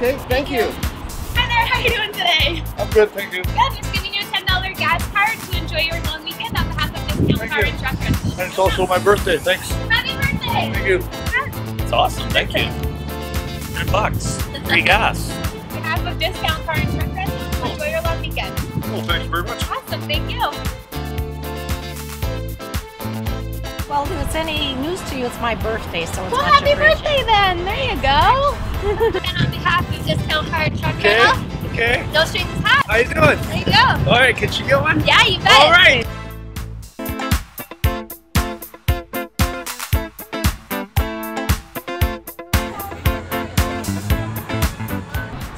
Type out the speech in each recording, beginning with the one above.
Okay, thank you. Hi there, how are you doing today? I'm good, thank you. Good, just giving you a $10 gas card to enjoy your long weekend on behalf of Discount Car and Truck Rentals. And it's also my birthday, thanks. Happy birthday! Thank you. It's awesome, thank you. $10, free gas. On behalf of Discount Car and Truck Rentals, enjoy your long weekend. Well, thanks very much. Awesome, thank you. Well, if it's any news to you, it's my birthday, so it's Well, much happy appreciated. birthday then! There you go! And on behalf of Discount Car and Truck Rentals, Okay. no strings attached. How you doing? There you go. All right, can she get one? Yeah, you bet. All right.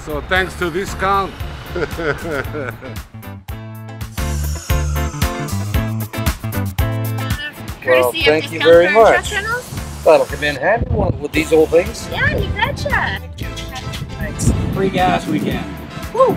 So thanks to discount. Well, Courtesy of thank you Discount very Car and much. Truck Rentals? That'll come in handy with these old things. Yeah, you betcha. Thanks. Free gas weekend. Woo!